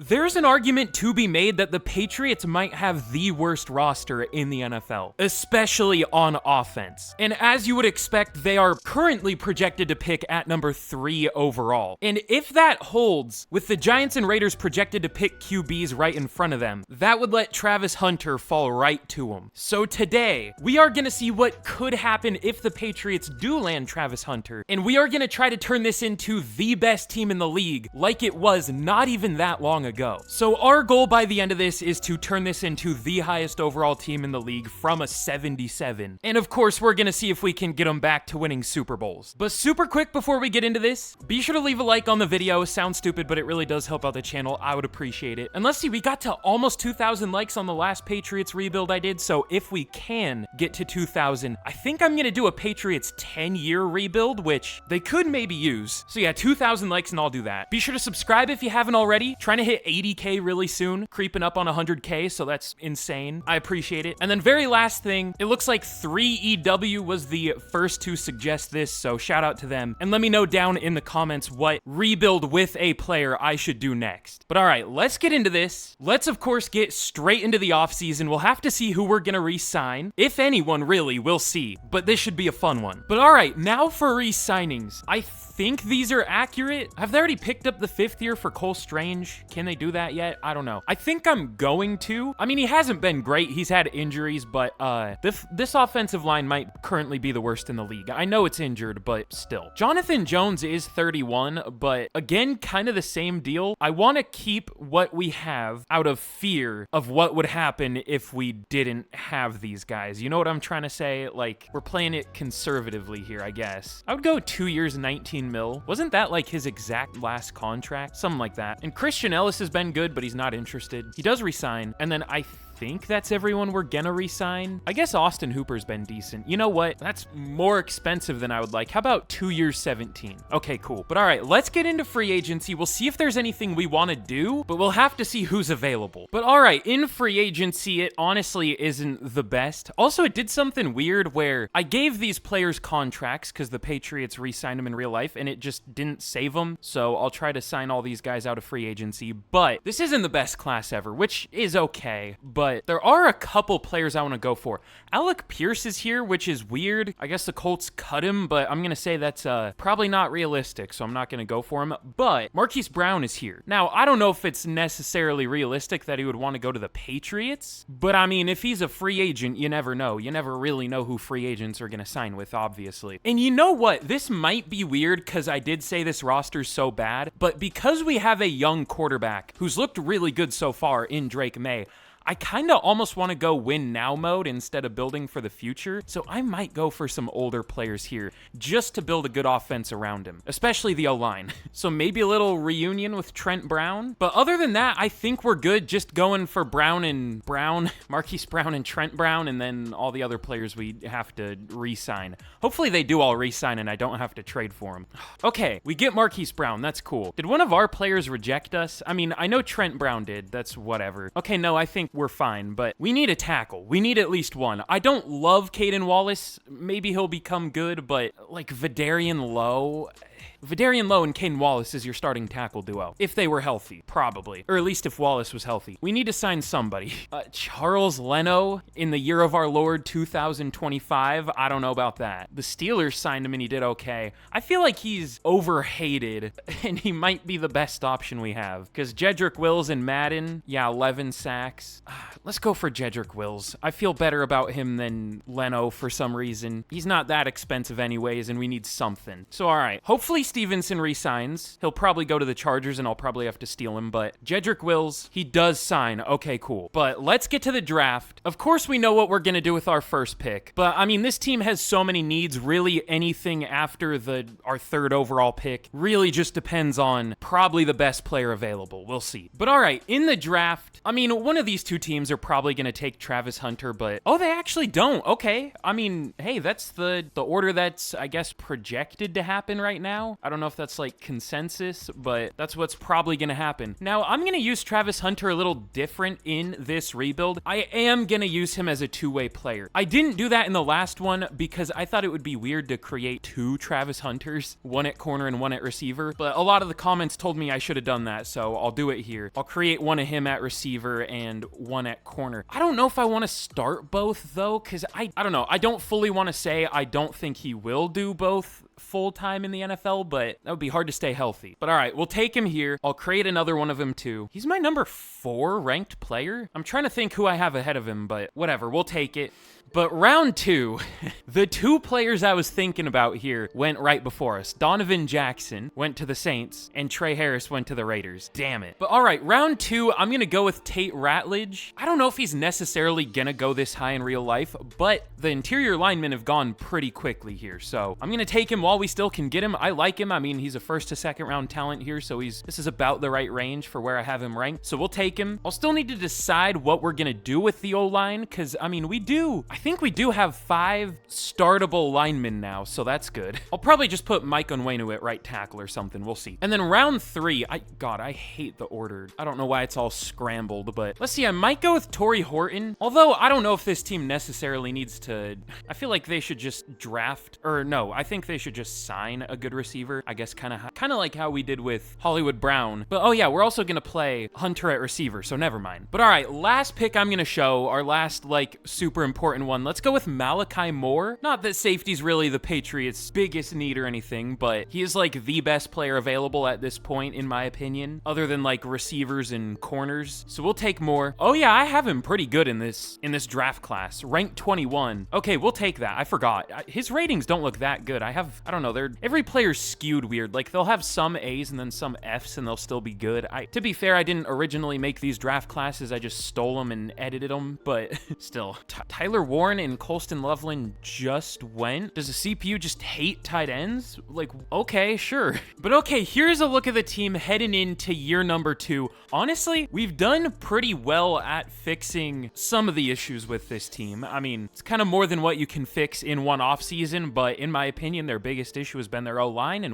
There's an argument to be made that the Patriots might have the worst roster in the NFL, especially on offense. And as you would expect, they are currently projected to pick at number 3 overall. And if that holds, with the Giants and Raiders projected to pick QBs right in front of them, that would let Travis Hunter fall right to him. So today, we are going to see what could happen if the Patriots do land Travis Hunter, and we are going to try to turn this into the best team in the league like it was not even that long ago. So our goal by the end of this is to turn this into the highest overall team in the league from a 77. And of course, we're going to see if we can get them back to winning Super Bowls. But super quick before we get into this, be sure to leave a like on the video. Sounds stupid, but it really does help out the channel. I would appreciate it. And let's see, we got to almost 2,000 likes on the last Patriots rebuild I did, so if we can get to 2,000, I think I'm going to do a Patriots 10-year rebuild, which they could maybe use. So yeah, 2,000 likes and I'll do that. Be sure to subscribe if you haven't already. Trying to hit 80K really soon, creeping up on 100K, so that's insane. I appreciate it. And then very last thing, it looks like 3EW was the first to suggest this, so shout out to them. And let me know down in the comments what rebuild with a player I should do next. But all right, let's get into this. Let's of course get straight into the offseason. We'll have to see who we're gonna re-sign. If anyone, really, we'll see. But this should be a fun one. But all right, now for re-signings. I think these are accurate. Have they already picked up the 5th year for Cole Strange? Can they do that yet? I don't know. I think I'm going to. I mean, he hasn't been great. He's had injuries, but this offensive line might currently be the worst in the league. I know it's injured, but still. Jonathan Jones is 31, but again, kind of the same deal. I want to keep what we have out of fear of what would happen if we didn't have these guys. You know what I'm trying to say? Like, we're playing it conservatively here, I guess. I would go 2 years, 19 mil. Wasn't that like his exact last contract? Something like that. And Christian Ellis has been good, but he's not interested. He does resign. And then I think that's everyone we're gonna re-sign. I guess Austin Hooper's been decent. You know what? That's more expensive than I would like. How about 2 years, 17? Okay, cool. But all right, let's get into free agency. We'll see if there's anything we want to do, but we'll have to see who's available. But all right, in free agency, it honestly isn't the best. Also, it did something weird where I gave these players contracts because the Patriots re-signed them in real life, and it just didn't save them. So I'll try to sign all these guys out of free agency, but this isn't the best class ever, which is okay, but there are a couple players I want to go for. Alec Pierce is here, which is weird. I guess the Colts cut him, but I'm going to say that's probably not realistic, so I'm not going to go for him. But Marquise Brown is here. Now, I don't know if it's necessarily realistic that he would want to go to the Patriots, but I mean, if he's a free agent, you never know. You never really know who free agents are going to sign with, obviously. And you know what? This might be weird because I did say this roster's so bad, but because we have a young quarterback who's looked really good so far in Drake May, I kind of almost want to go win now mode instead of building for the future, so I might go for some older players here just to build a good offense around him, especially the O-line. So maybe a little reunion with Trent Brown, but other than that, I think we're good just going for Marquise Brown and Trent Brown, and then all the other players we have to re-sign. Hopefully they do all re-sign and I don't have to trade for them. Okay, we get Marquise Brown, that's cool. Did one of our players reject us? I mean, I know Trent Brown did, that's whatever. Okay, no, I think we're fine, but we need a tackle. We need at least one. I don't love Caden Wallace. Maybe he'll become good, but like Vidarian Lowe and Caden Wallace is your starting tackle duo. If they were healthy, probably. Or at least if Wallace was healthy. We need to sign somebody. Charles Leno in the year of our Lord 2025. I don't know about that. The Steelers signed him and he did okay. I feel like he's overhated and he might be the best option we have. Because Jedrick Wills in Madden, yeah, 11 sacks. Let's go for Jedrick Wills. I feel better about him than Leno for some reason. He's not that expensive anyways and we need something. So all right, hopefully Stevenson resigns. He'll probably go to the Chargers and I'll probably have to steal him, but Jedrick Wills, he does sign. Okay, cool. But let's get to the draft. Of course, we know what we're going to do with our first pick, but I mean, this team has so many needs. Really, anything after our 3rd overall pick really just depends on probably the best player available. We'll see. But all right, in the draft, I mean, one of these two teams are probably going to take Travis Hunter, but oh, they actually don't. Okay. I mean, hey, that's the order that's, I guess, projected to happen right now. now. I don't know if that's like consensus, but that's what's probably gonna happen. Now, I'm gonna use Travis Hunter a little different in this rebuild. I am gonna use him as a two-way player. I didn't do that in the last one because I thought it would be weird to create two Travis Hunters, one at corner and one at receiver, but a lot of the comments told me I should have done that, so I'll do it here. I'll create one of him at receiver and one at corner. I don't know if I want to start both though, because I don't know. I don't fully want to say I don't think he will do both full-time in the NFL, but that would be hard to stay healthy. But all right, we'll take him here. I'll create another one of him too. He's my number 4 ranked player. I'm trying to think who I have ahead of him, but whatever, we'll take it. But round 2, the 2 players I was thinking about here went right before us. Donovan Jackson went to the Saints, and Trey Harris went to the Raiders. Damn it. But all right, round 2, I'm going to go with Tate Ratledge. I don't know if he's necessarily going to go this high in real life, but the interior linemen have gone pretty quickly here. So I'm going to take him while we still can get him. I like him. I mean, he's a 1st to 2nd round talent here, so this is about the right range for where I have him ranked. So we'll take him. I'll still need to decide what we're going to do with the O-line, because, I mean, I think we do have 5 startable linemen now, so that's good. I'll probably just put Mike Onwenu at right tackle or something. We'll see. And then round 3, God, I hate the order. I don't know why it's all scrambled, but let's see. I might go with Torrey Horton, although I don't know if this team necessarily needs to. I feel like they should just draft, or no, I think they should just sign a good receiver. I guess kind of like how we did with Hollywood Brown. But oh yeah, we're also gonna play Hunter at receiver, so never mind. But all right, last pick I'm gonna show, our last like super important one. Let's go with Malachi Moore. Not that safety's really the Patriots' biggest need or anything, but he is like the best player available at this point, in my opinion, other than like receivers and corners. So we'll take Moore. Oh yeah, I have him pretty good in this draft class. Ranked 21. Okay, we'll take that. I forgot. His ratings don't look that good. I don't know, every player's skewed weird. Like they'll have some A's and then some F's and they'll still be good. To be fair, I didn't originally make these draft classes. I just stole them and edited them, but still. Tyler Warren and Colston Loveland just went. Does the CPU just hate tight ends? Like, okay, sure. But okay, here's a look at the team heading into year number 2. Honestly, we've done pretty well at fixing some of the issues with this team. I mean, it's kind of more than what you can fix in one offseason, but in my opinion, their biggest issue has been their O-line, and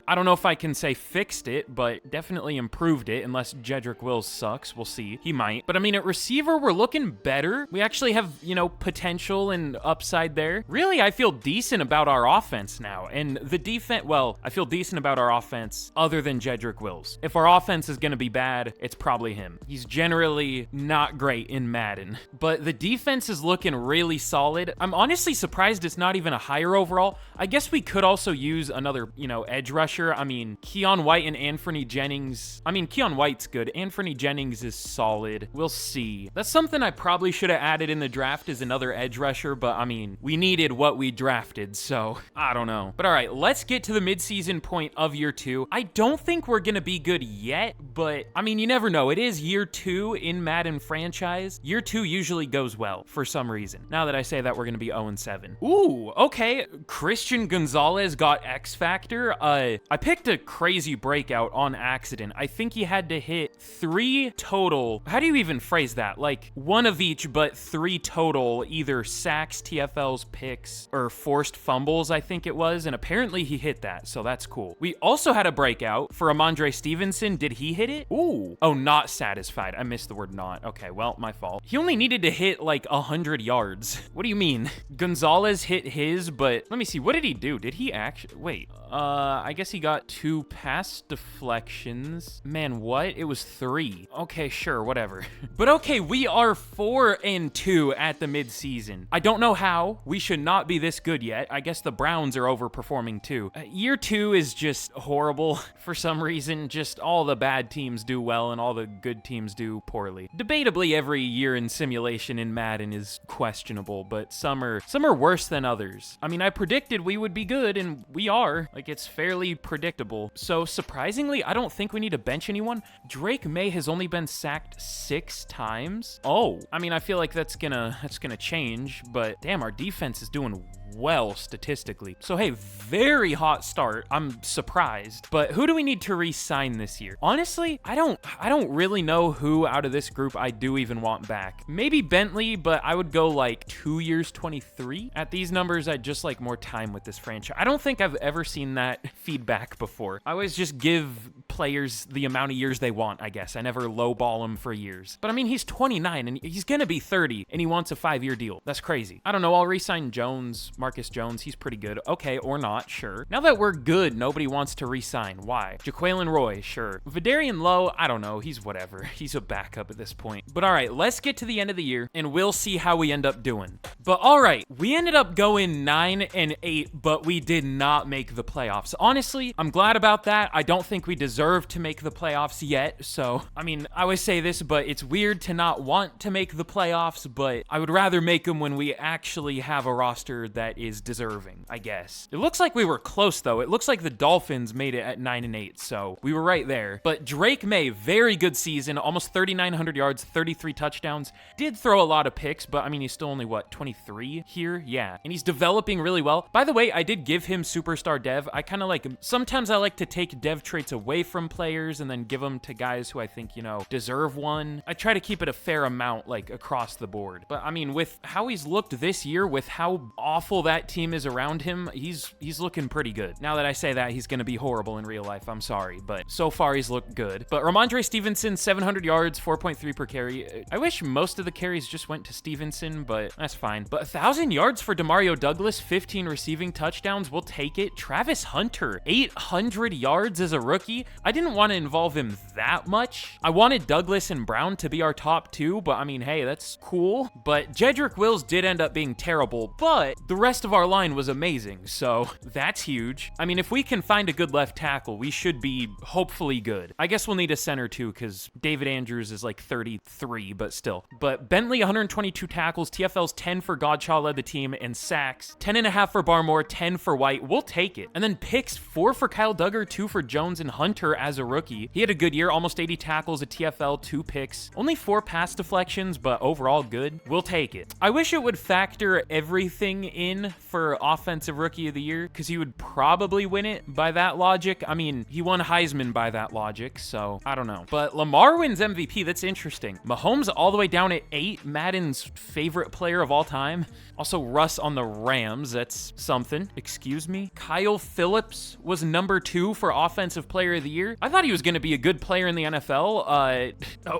I don't know if I can say fixed it, but definitely improved it, unless Jedrick Wills sucks. We'll see. He might. But I mean, at receiver, we're looking better. We actually have, potential and upside there. Really, I feel decent about our offense now. And the defense, well, I feel decent about our offense other than Jedrick Wills. If our offense is going to be bad, it's probably him. He's generally not great in Madden. But the defense is looking really solid. I'm honestly surprised it's not even a higher overall. I guess we could also use another, edge rusher. I mean, Keon White and Anthony Jennings. I mean, Keon White's good. Anthony Jennings is solid. We'll see. That's something I probably should have added in the draft, is another edge rusher, but I mean, we needed what we drafted, so I don't know. But all right, let's get to the midseason point of year 2. I don't think we're gonna be good yet, but I mean, you never know. It is year 2 in Madden franchise. Year 2 usually goes well for some reason. Now that I say that, we're gonna be 0-7. Ooh, okay. Christian Gonzalez got X Factor. I picked a crazy breakout on accident. I think he had to hit 3 total. How do you even phrase that? Like 1 of each, but 3 total, either sacks, TFLs, picks, or forced fumbles, I think it was. And apparently he hit that, so that's cool. We also had a breakout for Amondre Stevenson. Did he hit it? Ooh. Oh, not satisfied. I missed the word not. Okay, well, my fault. He only needed to hit like 100 yards. What do you mean? Gonzalez hit his, but let me see. What did he do? Did he actually? Wait. I guess he got 2 pass deflections. Man, what? It was 3. Okay, sure, whatever. But okay, we are 4-2 at the midseason. I don't know how. We should not be this good yet. I guess the Browns are overperforming too. Year 2 is just horrible for some reason. Just all the bad teams do well and all the good teams do poorly. Debatably, every year in simulation in Madden is questionable, but some are worse than others. I mean, I predicted we would be good, and we are. Like, it's fairly predictable. So surprisingly, I don't think we need to bench anyone. Drake May has only been sacked 6 times. Oh, I mean, I feel like that's gonna change, but damn, our defense is doing well statistically. So hey, very hot start. I'm surprised. But who do we need to re-sign this year? Honestly, I don't really know who out of this group I do even want back. Maybe Bentley, but I would go like 2 years, 23. At these numbers, I'd just like more time with this franchise. I don't think I've ever seen that feedback before. I always just give players the amount of years they want, I guess. I never lowball them for years. But I mean, he's 29 and he's gonna be 30 and he wants a 5-year deal. That's crazy. I don't know, I'll re-sign Jones, Marcus Jones. He's pretty good. Okay, or not, sure. Now that we're good, nobody wants to re-sign. Why? Jaquelin Roy, sure. Vidarian Lowe, I don't know. He's whatever. He's a backup at this point. But all right, let's get to the end of the year and we'll see how we end up doing. But all right, we ended up going 9-8, but we did not make the playoffs. Honestly, I'm glad about that. I don't think we deserve to make the playoffs yet. So, I mean, I always say this, but it's weird to not want to make the playoffs, but I would rather make them when we actually have a roster that is deserving, I guess. It looks like we were close, though. It looks like the Dolphins made it at 9-8, so we were right there. But Drake May, very good season, almost 3,900 yards, 33 touchdowns. Did throw a lot of picks, but I mean, he's still only, what, 23 here? Yeah, and he's developing really well. By the way, I did give him superstar dev. I kind of like him. Sometimes I like to take dev traits away from players and then give them to guys who I think, you know, deserve one. I try to keep it a fair amount, like, across the board. But I mean, with how he's looked this year, with how awful that team is around him, he's looking pretty good. Now that I say that, he's going to be horrible in real life. I'm sorry, but so far he's looked good. But Ramondre Stevenson, 700 yards, 4.3 per carry. I wish most of the carries just went to Stevenson, but that's fine. But 1,000 yards for Demario Douglas, 15 receiving touchdowns. We'll take it. Travis Hunter, 800 yards as a rookie. I didn't want to involve him that much. I wanted Douglas and Brown to be our top two, but I mean, hey, that's cool. But Jedrick Wills did end up being terrible, but the rest of our line was amazing, so that's huge. I mean, if we can find a good left tackle, we should be hopefully good. I guess we'll need a center too, because David Andrews is like 33, but still. But Bentley, 122 tackles, TFL's 10 for Godshaw led the team, and sacks, 10.5 for Barmore, 10 for White. We'll take it. And then picks, 4 for Kyle Duggar, 2 for Jones and Hunter as a rookie. He had a good year, almost 80 tackles at TFL, 2 picks, only 4 pass deflections, but overall good. We'll take it. I wish it would factor everything in for Offensive Rookie of the Year, because he would probably win it by that logic. I mean, he won Heisman by that logic, so I don't know. But Lamar wins MVP. That's interesting. Mahomes all the way down at 8, Madden's favorite player of all time. Also, Russ on the Rams. That's something. Excuse me. Kyle Phillips was number 2 for Offensive Player of the Year. I thought he was going to be a good player in the NFL.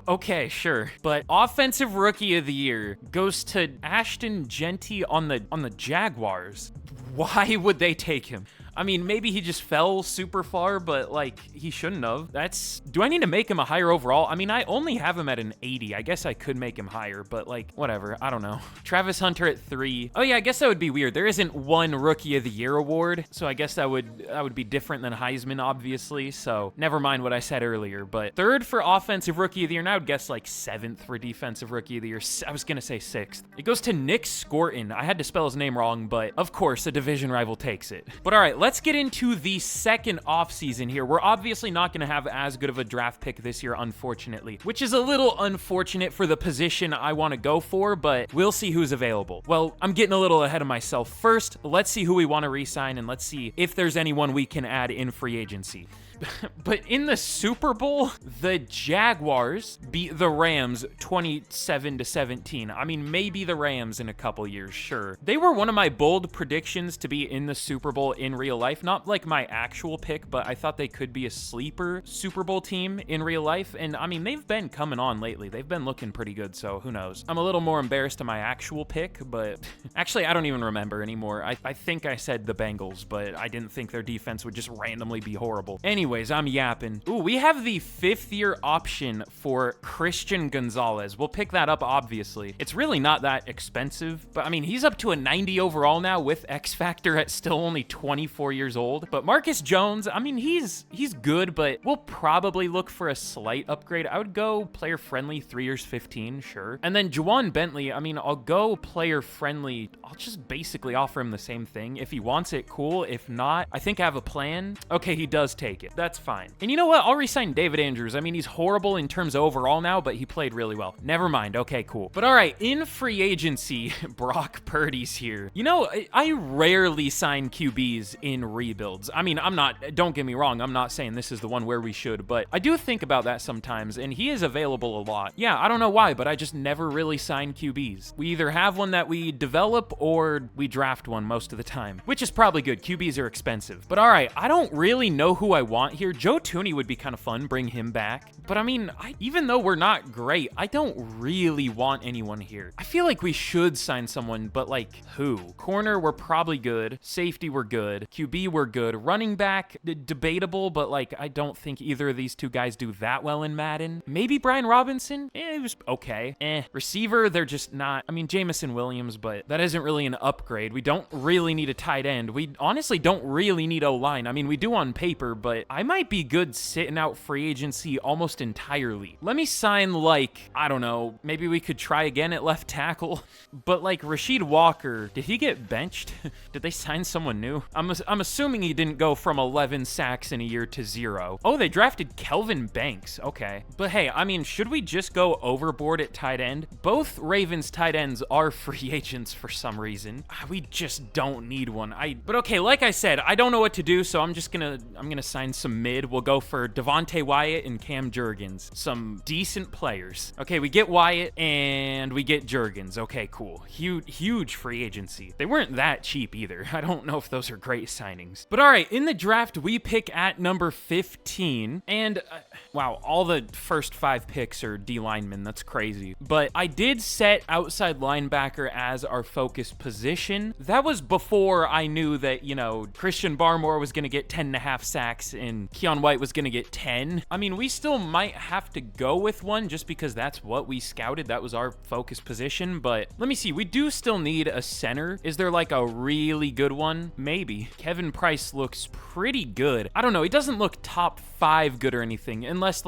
Okay, sure. But Offensive Rookie of the Year goes to Ashton Genty on the Jaguars. Why would they take him? I mean, maybe he just fell super far, but like, he shouldn't have. Do I need to make him a higher overall? I mean, I only have him at an 80. I guess I could make him higher, but like, whatever. I don't know. Travis Hunter at 3. Oh yeah, I guess that would be weird. There isn't one Rookie of the Year award, so I guess that would be different than Heisman, obviously. So never mind what I said earlier. But 3rd for Offensive Rookie of the Year, and I would guess like 7th for Defensive Rookie of the Year. I was gonna say 6th. It goes to Nick Scorton. I had to spell his name wrong, but of course, a division rival takes it. But all right, let's get into the second offseason here. We're obviously not going to have as good of a draft pick this year, unfortunately, which is a little unfortunate for the position I want to go for, but we'll see who's available. Well, I'm getting a little ahead of myself. First, let's see who we want to re-sign, and let's see if there's anyone we can add in free agency. But in the Super Bowl, the Jaguars beat the Rams 27-17. I mean, maybe the Rams in a couple years, sure. They were one of my bold predictions to be in the Super Bowl in real life. Not like my actual pick, but I thought they could be a sleeper Super Bowl team in real life. And I mean, they've been coming on lately. They've been looking pretty good, so who knows. I'm a little more embarrassed of my actual pick, but actually, I don't even remember anymore. I think I said the Bengals, but I didn't think their defense would just randomly be horrible. Anyways, I'm yapping. Ooh, we have the 5th-year option for Christian Gonzalez. We'll pick that up, obviously. It's really not that expensive, but I mean, he's up to a 90 overall now with X Factor at still only 24 years old. But Marcus Jones, I mean, he's good, but we'll probably look for a slight upgrade. I would go player friendly, 3 years, 15, sure. And then Juwan Bentley, I mean, I'll go player friendly. I'll just basically offer him the same thing. If he wants it, cool. If not, I think I have a plan. Okay, he does take it. That's fine. And you know what? I'll re-sign David Andrews. I mean, he's horrible in terms of overall now, but he played really well. Never mind. Okay, cool. But all right, in free agency, Brock Purdy's here. You know, I rarely sign QBs in rebuilds. I mean, don't get me wrong, I'm not saying this is the one where we should, but I do think about that sometimes, and he is available a lot. Yeah, I don't know why, but I just never really sign QBs. We either have one that we develop or we draft one most of the time, which is probably good. QBs are expensive. But all right, I don't really know who I want here. Joe Tooney would be kind of fun, bring him back. But I mean, even though we're not great, I don't really want anyone here. I feel like we should sign someone, but like who? Corner, we're probably good. Safety, we're good. QB, we're good. Running back, debatable, but like I don't think either of these two guys do that well in Madden. Maybe Brian Robinson? It was okay. Receiver, they're just not. I mean, Jamison Williams, but that isn't really an upgrade. We don't really need a tight end. We honestly don't really need O-line. I mean, we do on paper, but I might be good sitting out free agency almost entirely. Let me sign like, I don't know, maybe we could try again at left tackle. But like Rasheed Walker, did he get benched? Did they sign someone new? I'm assuming he didn't go from 11 sacks in a year to 0. Oh, they drafted Kelvin Banks. Okay. But hey, I mean, should we just go overboard at tight end? Both Ravens tight ends are free agents for some reason. We just don't need one. But okay, like I said, I don't know what to do, so I'm gonna sign some mid. We'll go for Devontae Wyatt and Cam Jurgens. Some decent players. Okay, we get Wyatt and we get Jurgens. Okay, cool. Huge free agency. They weren't that cheap either. I don't know if those are great signings. But all right, in the draft, we pick at number 15. And wow, all the first 5 picks are D linemen. That's crazy. But I did set outside linebacker as our focus position. That was before I knew that, you know, Christian Barmore was going to get 10.5 sacks and Keon White was going to get 10. I mean, we still might have to go with one just because that's what we scouted. That was our focus position. But let me see. We do still need a center. Is there like a really good one? Maybe. Kevin Price looks pretty good. I don't know. He doesn't look top 5 good or anything, unless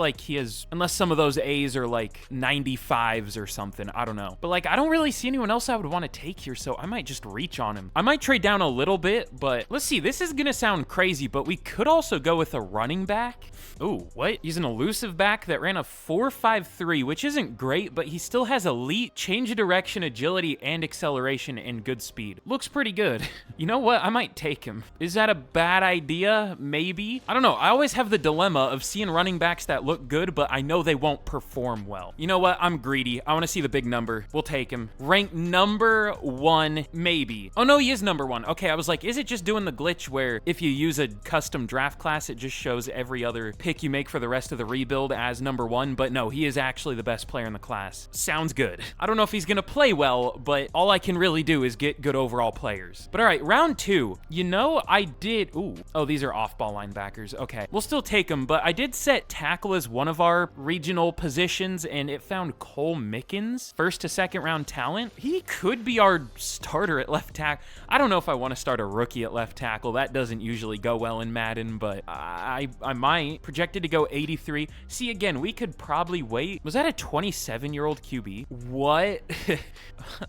some of those A's are like 95s or something. I don't know. But like, I don't really see anyone else I would want to take here, so I might just reach on him. I might trade down a little bit, but let's see. This is gonna sound crazy, but we could also go with a running back. Ooh, what? He's an elusive back that ran a 4.53, which isn't great, but he still has elite change of direction, agility, and acceleration and good speed. Looks pretty good. You know what? I might take him. Is that a bad idea? Maybe. I don't know. I always have the dilemma of seeing running backs that look good, but I know they won't perform well. You know what? I'm greedy. I want to see the big number. We'll take him. Ranked number 1, maybe. Oh no, he is number 1. Okay, I was like, is it just doing the glitch where if you use a custom draft class, it just shows every other pick you make for the rest of the rebuild as number 1? But no, he is actually the best player in the class. Sounds good. I don't know if he's gonna play well, but all I can really do is get good overall players. But all right, round 2. You know, I did... Ooh. Oh, these are off-ball linebackers. Okay. We'll still take them, but I did set tackle as one of our regional positions, and it found Cole Mickens, 1st to 2nd round talent. He could be our starter at left tackle. I don't know if I want to start a rookie at left tackle. That doesn't usually go well in Madden, but I might. Projected to go 83. See, again, we could probably wait. Was that a 27-year-old QB? What?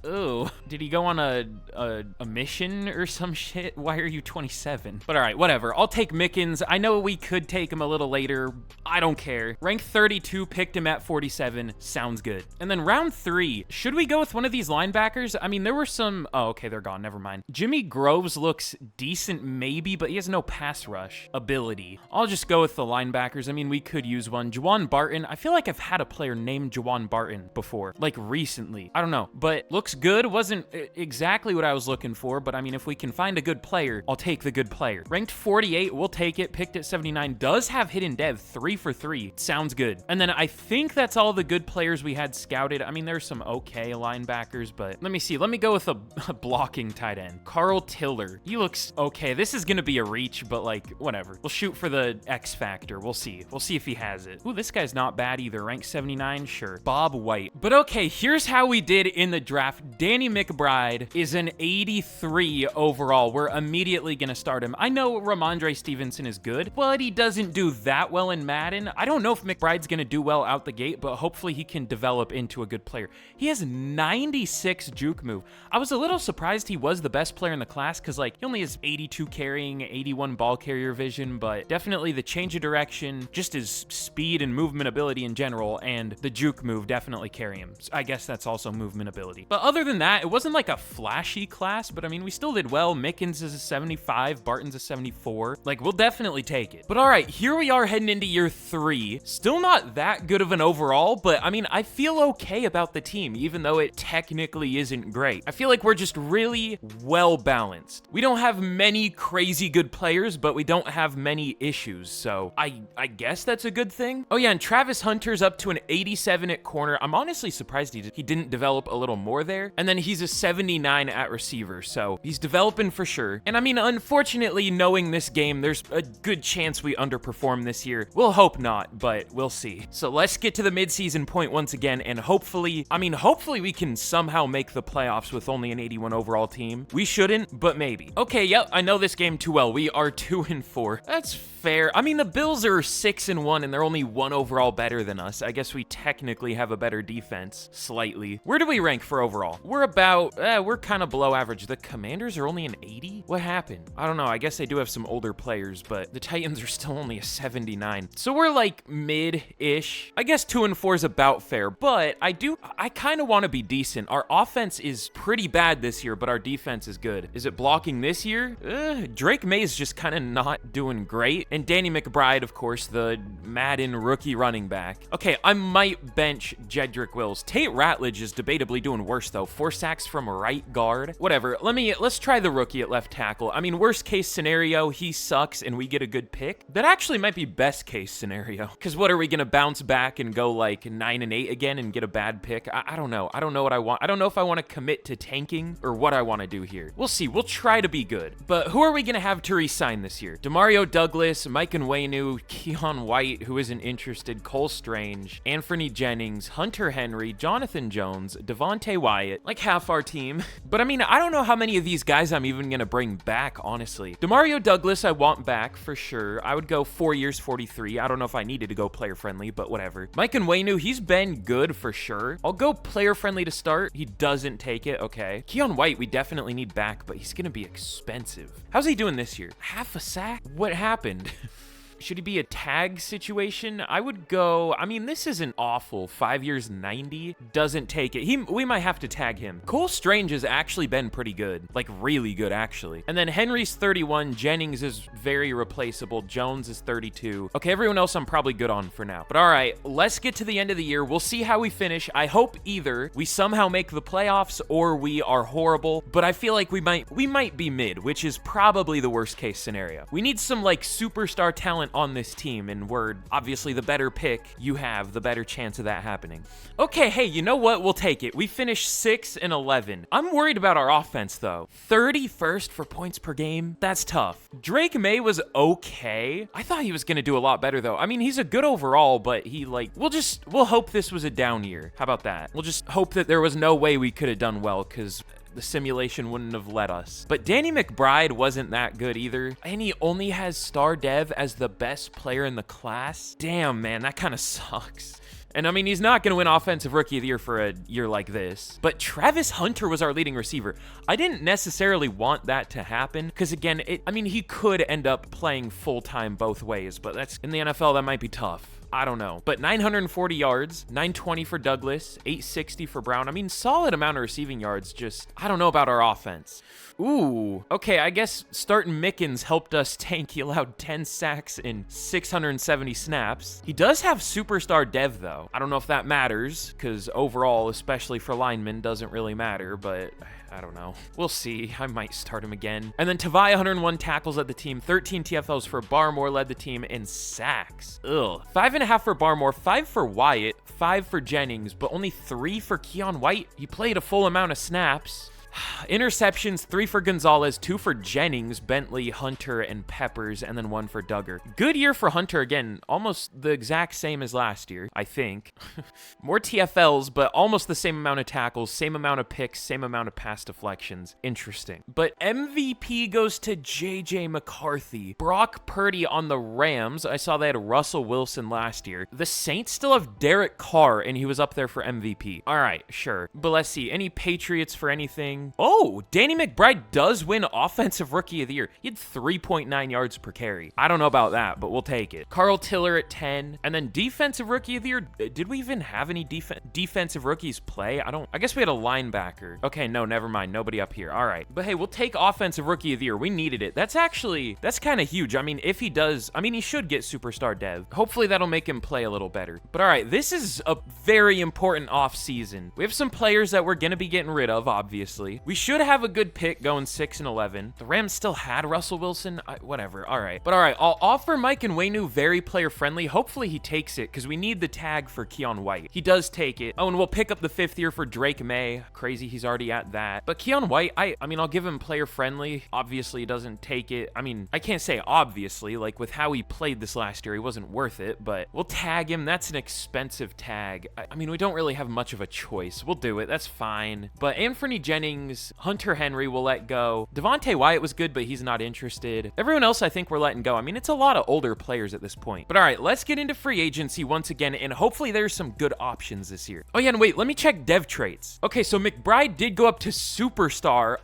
Oh, did he go on a mission or some shit? Why are you 27? But all right, whatever. I'll take Mickens. I know we could take him a little later. I don't care. Ranked 32, picked him at 47. Sounds good. And then round 3, should we go with one of these linebackers? I mean, there were some... Oh, okay, they're gone. Never mind. Jimmy Groves looks decent, maybe, but he has no pass rush ability. I'll just go with the linebackers. I mean, we could use one. Juwan Barton. I feel like I've had a player named Juwan Barton before, like recently. I don't know, but looks good. Wasn't exactly what I was looking for, but I mean, if we can find a good player, I'll take the good player. Ranked 48, we'll take it. Picked at 79. Does have hidden dev, 3 for 3. Sounds good. And then I think that's all the good players we had scouted. I mean, there's some okay linebackers, but let me see. Let me go with a blocking tight end. Carl Tiller. He looks okay. This is gonna be a reach, but like, whatever. We'll shoot for the X factor. We'll see. We'll see if he has it. Ooh, this guy's not bad either. Rank 79, sure. Bob White. But okay, here's how we did in the draft. Danny McBride is an 83 overall. We're immediately gonna start him. I know Ramondre Stevenson is good, but he doesn't do that well in Madden. I don't know if McBride's gonna do well out the gate, but hopefully he can develop into a good player. He has 96 juke move. I was a little surprised he was the best player in the class because like he only has 82 carrying, 81 ball carrier vision, but Definitely the change of direction, just his speed and movement ability in general, and the juke move definitely carry him. So I guess that's also movement ability. But other than that, it wasn't like a flashy class, but I mean, we still did well. Mickens is a 75, Barton's a 74. Like, we'll definitely take it. But all right, here we are heading into year 3. Still not that good of an overall, but I mean, I feel okay about the team, even though it technically isn't great. I feel like we're just really well balanced. We don't have many crazy good players, but we don't have many issues, so I guess that's a good thing. Oh yeah, and Travis Hunter's up to an 87 at corner. I'm honestly surprised he didn't develop a little more there. And then he's a 79 at receiver, so he's developing for sure. And I mean, unfortunately, knowing this game, there's a good chance we underperform this year. We'll hope not, but we'll see. So let's get to the midseason point once again, and hopefully we can somehow make the playoffs with only an 81 overall team. We shouldn't, but maybe. Okay, yep, I know this game too well. We are 2-4. That's fair. I mean, the Bills are 6-1, and they're only 1 overall better than us. I guess we technically have a better defense, slightly. Where do we rank for overall? We're about, we're kind of below average. The Commanders are only an 80? What happened? I don't know. I guess they do have some older players, but the Titans are still only a 79. So we're like mid-ish. I guess 2-4 is about fair, but I kind of want to be decent. Our offense is pretty bad this year, but our defense is good. Is it blocking this year? Drake May is just kind of not doing great. And Danny McBride, of course, the Madden rookie running back. Okay, I might bench Jedrick Wills. Tate Ratledge is debatably doing worse, though. 4 sacks from right guard. Whatever. Let's try the rookie at left tackle. I mean, worst case scenario, he sucks and we get a good pick. That actually might be best case scenario. Because what are we going to bounce back and go like 9-8 again and get a bad pick? I don't know. I don't know what I want. I don't know if I want to commit to tanking or what I want to do here. We'll see. We'll try to be good. But who are we going to have to re-sign this year? Demario Douglas, Mike Nwenu, Keon White, who isn't interested, Cole Strange, Anthony Jennings, Hunter Henry, Jonathan Jones, Devontae Wyatt, like half our team. But I mean, I don't know how many of these guys I'm even going to bring back, honestly. Demario Douglas, I want back for sure. I would go 4 years, 43. I don't know if I needed to go player friendly, but whatever. Mike Nwenu, he's been good for sure. I'll go player friendly to start. He doesn't take it. Okay. Keon White, we definitely need back, but he's going to be expensive. How's he doing this year? Half a sack? What happened? Should he be a tag situation? I would go, I mean, this isn't awful. 5 years, 90. Doesn't take it. We might have to tag him. Cole Strange has actually been pretty good. Like, really good, actually. And then Henry's 31. Jennings is very replaceable. Jones is 32. Okay, everyone else I'm probably good on for now. But all right, let's get to the end of the year. We'll see how we finish. I hope either we somehow make the playoffs or we are horrible. But I feel like we might be mid, which is probably the worst case scenario. We need some, like, superstar talent on this team, and we're obviously the better pick you have, the better chance of that happening. Okay, hey, you know what? We'll take it. We finished 6-11. I'm worried about our offense, though. 31st for points per game. That's tough. Drake May was okay. I thought he was going to do a lot better, though. I mean, he's a good overall, but we'll hope this was a down year. How about that? We'll just hope that there was no way we could have done well, because the simulation wouldn't have let us. But Danny McBride wasn't that good either. And he only has Star Dev as the best player in the class. Damn, man, that kind of sucks. And I mean, he's not going to win Offensive Rookie of the Year for a year like this. But Travis Hunter was our leading receiver. I didn't necessarily want that to happen because, again, I mean, he could end up playing full-time both ways, but that's in the NFL, that might be tough. I don't know. But 940 yards, 920 for Douglas, 860 for Brown. I mean, solid amount of receiving yards. Just, I don't know about our offense. Ooh, okay, I guess starting Mickens helped us tank. He allowed 10 sacks in 670 snaps. He does have superstar dev, though. I don't know if that matters, because overall, especially for linemen, doesn't really matter, but I don't know. We'll see. I might start him again. And then Tavai, 101 tackles led the team, 13 TFLs for Barmore led the team, and sacks. Ugh. 5.5 for Barmore, 5 for Wyatt, 5 for Jennings, but only 3 for Keon White. He played a full amount of snaps. Interceptions, 3 for Gonzalez, 2 for Jennings, Bentley, Hunter, and Peppers, and then 1 for Duggar. Good year for Hunter again, almost the exact same as last year, I think. More TFLs, but almost the same amount of tackles, same amount of picks, same amount of pass deflections. Interesting. But MVP goes to JJ McCarthy. Brock Purdy on the Rams. I saw they had Russell Wilson last year. The Saints still have Derek Carr, and he was up there for MVP. All right, sure. But let's see. Any Patriots for anything? anything. Oh, Danny McBride does win Offensive Rookie of the Year. He had 3.9 yards per carry. I don't know about that, but we'll take it. Carl Tiller at 10. And then Defensive Rookie of the Year. Did we even have any defensive rookies play? I guess we had a linebacker. Okay, no, never mind. Nobody up here. All right. But hey, we'll take Offensive Rookie of the Year. We needed it. That's kind of huge. I mean, if he does, I mean, he should get Superstar Dev. Hopefully that'll make him play a little better. But all right, this is a very important offseason. We have some players that we're going to be getting rid of, obviously. We should have a good pick going 6 and 11. The Rams still had Russell Wilson. Whatever. All right. But all right, I'll offer Mike Nwenu very player friendly. Hopefully he takes it because we need the tag for Keon White. He does take it. Oh, and we'll pick up the 5th year for Drake May. Crazy, he's already at that. But Keon White, I mean, I'll give him player friendly. Obviously, he doesn't take it. I mean, I can't say obviously. Like, with how he played this last year, he wasn't worth it. But we'll tag him. That's an expensive tag. I mean, we don't really have much of a choice. We'll do it. That's fine. But Anthony Jennings, Hunter Henry will let go. Devontae Wyatt was good, but he's not interested. Everyone else, I think we're letting go. I mean, it's a lot of older players at this point. But all right, let's get into free agency once again, and hopefully there's some good options this year. Oh yeah, and wait, let me check dev traits. Okay, so McBride did go up to Superstar.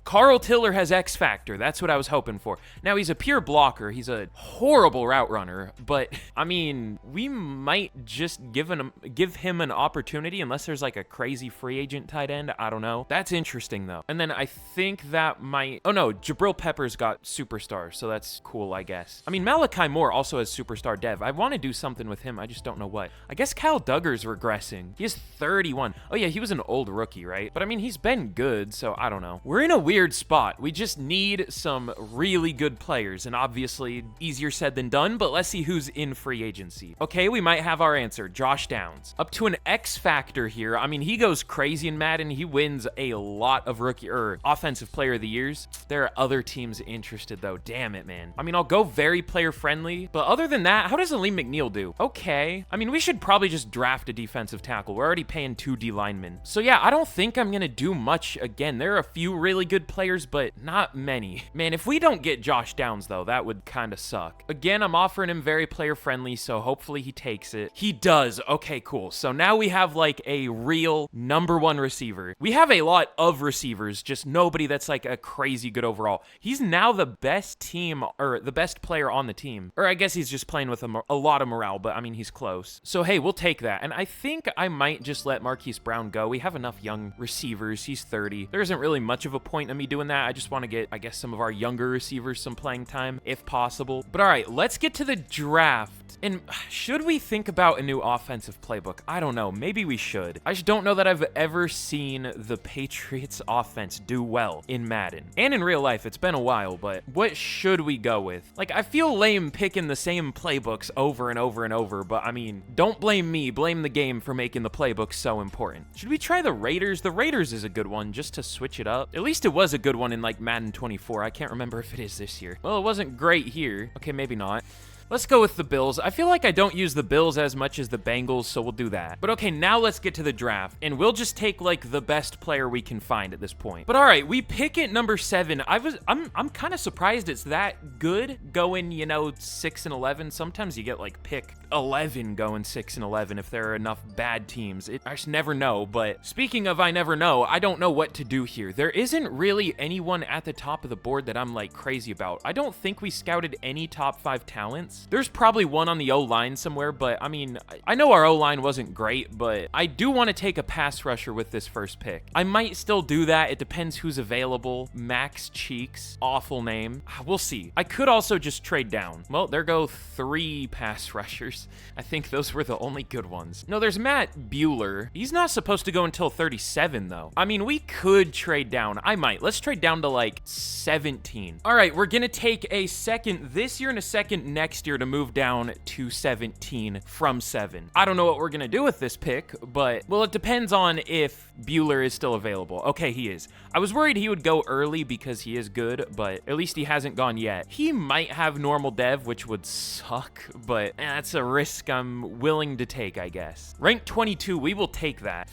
Carl Tiller has X Factor. That's what I was hoping for. Now, he's a pure blocker. He's a horrible route runner, but I mean, we might just give him an opportunity unless there's like a crazy free agent tight end. I don't know. That's interesting though. And then I think that might, oh no, Jabril Peppers got Superstar, so that's cool, I guess. I mean, Malachi Moore also has Superstar Dev. I want to do something with him. I just don't know what. I guess Kyle Duggar's regressing. He is 31. Oh yeah, he was an old rookie, right? But I mean, he's been good, so I don't know. We're in a weird spot. We just need some really good players, and obviously easier said than done, but let's see who's in free agency. Okay, we might have our answer. Josh Downs. Up to an X Factor here. I mean, he goes crazy in Madden. He wins a lot of rookie or offensive player of the years. There are other teams interested though. Damn it, man. I mean, I'll go very player friendly, but other than that, how does Aleem McNeil do? Okay. I mean, we should probably just draft a defensive tackle. We're already paying 2 D linemen. So yeah, I don't think I'm gonna do much again. There are a few really good players, but not many. Man, if we don't get Josh Downs though, that would kind of suck. Again, I'm offering him very player friendly, so hopefully he takes it. He does. Okay, cool. So now we have like a real #1 receiver. We have a lot of receivers, just nobody that's like a crazy good overall. He's now the best team or the best player on the team. Or I guess he's just playing with a lot of morale, but I mean, he's close. So hey, we'll take that. And I think I might just let Marquise Brown go. We have enough young receivers. He's 30. There isn't really much of a point in me doing that. I just want to get, I guess, some of our younger receivers some playing time if possible. But all right, let's get to the draft. And should we think about a new offensive playbook? I don't know. Maybe we should. I just don't know that I've ever seen the Patriots offense do well in Madden. And in real life, it's been a while, but what should we go with? Like, I feel lame picking the same playbooks over and over and over, but I mean, don't blame me. Blame the game for making the playbook so important. Should we try the Raiders? The Raiders is a good one just to switch it up. At least it was a good one in like Madden 24. I can't remember if it is this year. Well, it wasn't great here. Okay, maybe not. Let's go with the Bills. I feel like I don't use the Bills as much as the Bengals, so we'll do that. But okay, now let's get to the draft, and we'll just take like the best player we can find at this point. But all right, we pick at number 7. I'm kind of surprised it's that good going, you know, 6 and 11. Sometimes you get like pick 11 going 6 and 11 if there are enough bad teams. I just never know. But speaking of I never know, I don't know what to do here. There isn't really anyone at the top of the board that I'm like crazy about. I don't think we scouted any top 5 talents. There's probably one on the O-line somewhere, but I mean, I know our O-line wasn't great, but I do want to take a pass rusher with this first pick. I might still do that. It depends who's available. Max Cheeks, awful name. We'll see. I could also just trade down. Well, there go 3 pass rushers. I think those were the only good ones. No, there's Matt Bueller. He's not supposed to go until 37 though. I mean, we could trade down. I might. Let's trade down to like 17. All right, we're gonna take a second this year and a second next year to move down to 17 from 7. I don't know what we're gonna do with this pick, but well, it depends on if Bueller is still available. Okay, he is. I was worried he would go early because he is good, but at least he hasn't gone yet. He might have normal dev, which would suck, but that's a risk I'm willing to take, I guess. Rank 22, we will take that.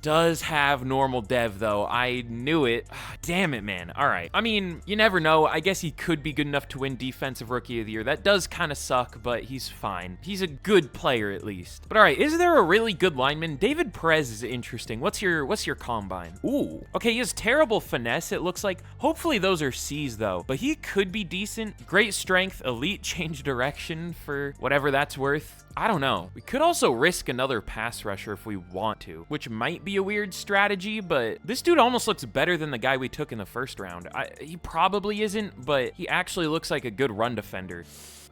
Does have normal dev, though. I knew it. Damn it, man. All right. I mean, you never know. I guess he could be good enough to win Defensive Rookie of the Year. That does kind of suck, but he's fine. He's a good player, at least. But all right, is there a really good lineman? David Perez is interesting. What's your combine? Ooh. Okay, he has terrible finesse, it looks like. Hopefully those are C's, though. But he could be decent. Great strength, elite change direction for whatever that's worth. I don't know. We could also risk another pass rusher if we want to, which might be a weird strategy, but this dude almost looks better than the guy we took in the first round. He probably isn't, but he actually looks like a good run defender.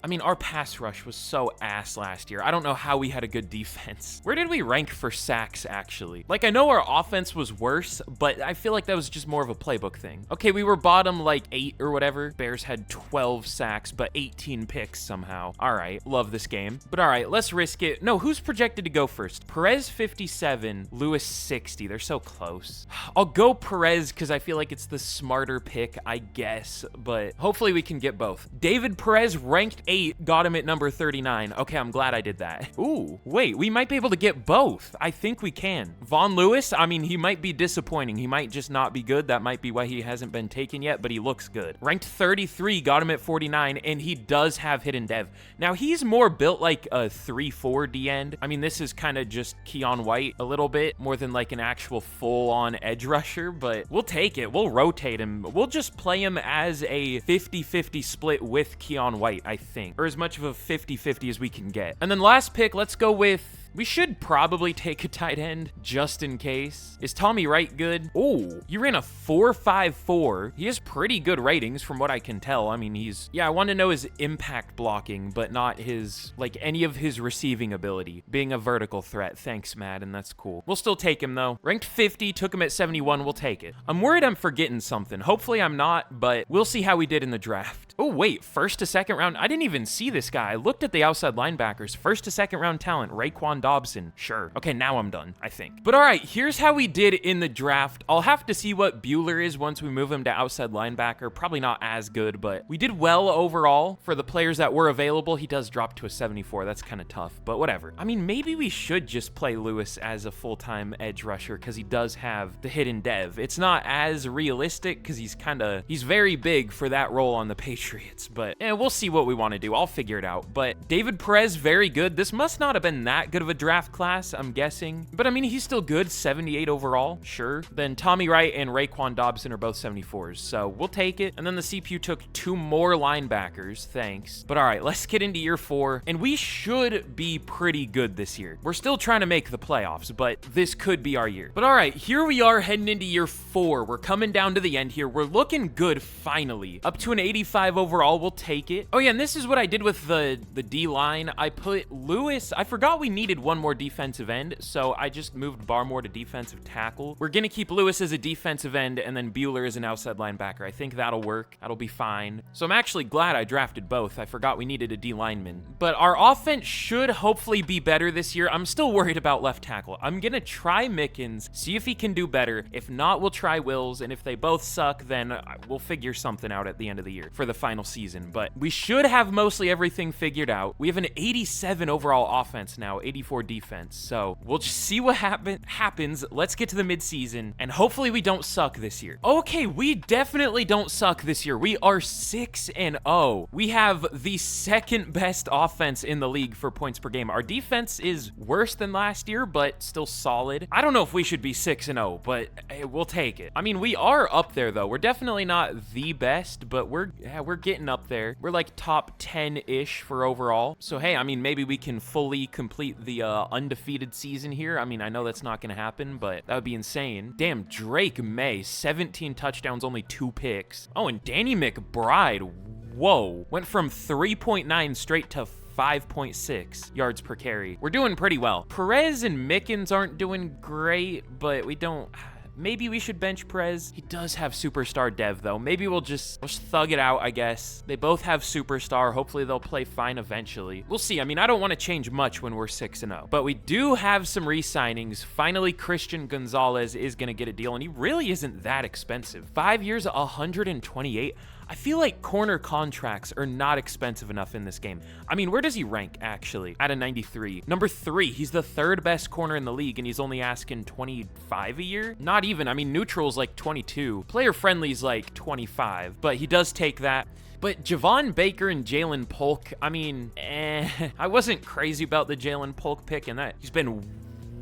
I mean, our pass rush was so ass last year. I don't know how we had a good defense. Where did we rank for sacks, actually? Like, I know our offense was worse, but I feel like that was just more of a playbook thing. Okay, we were bottom, like, 8 or whatever. Bears had 12 sacks, but 18 picks somehow. All right, love this game. But all right, let's risk it. No, who's projected to go first? Perez, 57. Lewis, 60. They're so close. I'll go Perez because I feel like it's the smarter pick, I guess, but hopefully we can get both. David Perez, ranked 8, got him at number 39. Okay, I'm glad I did that. Ooh, wait, we might be able to get both. I think we can. Von Lewis, I mean, he might be disappointing. He might just not be good. That might be why he hasn't been taken yet, but he looks good. Ranked 33, got him at 49, and he does have hidden dev. Now, he's more built like a 3-4 D-end. I mean, this is kind of just Keon White a little bit, more than like an actual full-on edge rusher, but we'll take it. We'll rotate him. We'll just play him as a 50-50 split with Keon White, I think. Or as much of a 50-50 as we can get. And then last pick, let's go with... We should probably take a tight end just in case. Is Tommy Wright good? Oh, you ran a 4.54. He has pretty good ratings from what I can tell. I mean, I want to know his impact blocking, but not his, like, any of his receiving ability. Being a vertical threat. Thanks, Madden. That's cool. We'll still take him, though. Ranked 50, took him at 71. We'll take it. I'm worried I'm forgetting something. Hopefully I'm not, but we'll see how we did in the draft. Oh, wait. First to second round. I didn't even see this guy. I looked at the outside linebackers. First to second round talent. Raekwon Dobson. Sure. Okay, now I'm done, I think. But all right, here's how we did in the draft. I'll have to see what Bueller is once we move him to outside linebacker. Probably not as good, but we did well overall for the players that were available. He does drop to a 74. That's kind of tough, but whatever. I mean, maybe we should just play Lewis as a full-time edge rusher because he does have the hidden dev. It's not as realistic because he's very big for that role on the Patriots, but we'll see what we want to do. I'll figure it out. But David Perez, very good. This must not have been that good of a draft class, I'm guessing. But I mean, he's still good, 78 overall, sure. Then Tommy Wright and Raekwon Dobson are both 74s, so we'll take it. And then the CPU took 2 more linebackers, thanks. But all right, let's get into year 4, and we should be pretty good this year. We're still trying to make the playoffs, but this could be our year. But all right, here we are heading into year 4. We're coming down to the end here. We're looking good, finally. Up to an 85 overall, we'll take it. Oh yeah, and this is what I did with the D-line. I put Lewis, I forgot we needed one more defensive end, so I just moved Barmore to defensive tackle. We're gonna keep Lewis as a defensive end and then Bueller as an outside linebacker. I think that'll work. That'll be fine. So I'm actually glad I drafted both. I forgot we needed a D lineman. But our offense should hopefully be better this year. I'm still worried about left tackle. I'm gonna try Mickens, see if he can do better. If not, we'll try Wills, and if they both suck, then we'll figure something out at the end of the year for the final season. But we should have mostly everything figured out. We have an 87 overall offense now, 84 defense. So we'll just see what happens. Let's get to the midseason, and hopefully we don't suck this year. Okay, we definitely don't suck this year. We are 6-0. We have the second best offense in the league for points per game. Our defense is worse than last year, but still solid. I don't know if we should be 6-0, but hey, we'll take it. I mean, we are up there though. We're definitely not the best, but we're getting up there. We're like top 10-ish for overall. So hey, I mean, maybe we can fully complete the undefeated season here. I mean, I know that's not going to happen, but that would be insane. Damn, Drake May, 17 touchdowns, only 2 picks. Oh, and Danny McBride, whoa, went from 3.9 straight to 5.6 yards per carry. We're doing pretty well. Perez and Mickens aren't doing great, but we don't... Maybe we should bench Perez. He does have superstar dev though. Maybe we'll just thug it out, I guess. They both have superstar. Hopefully they'll play fine eventually. We'll see. I mean, I don't want to change much when we're 6-0, but we do have some re-signings. Finally, Christian Gonzalez is going to get a deal, and he really isn't that expensive. 5 years, 128. I feel like corner contracts are not expensive enough in this game. I mean, where does he rank, actually? At a 93. Number 3, he's the 3rd best corner in the league, and he's only asking 25 a year? Not even. I mean, neutral's like 22. Player friendly's like 25, but he does take that. But Javon Baker and Jalen Polk, I mean, I wasn't crazy about the Jalen Polk pick, and that he's been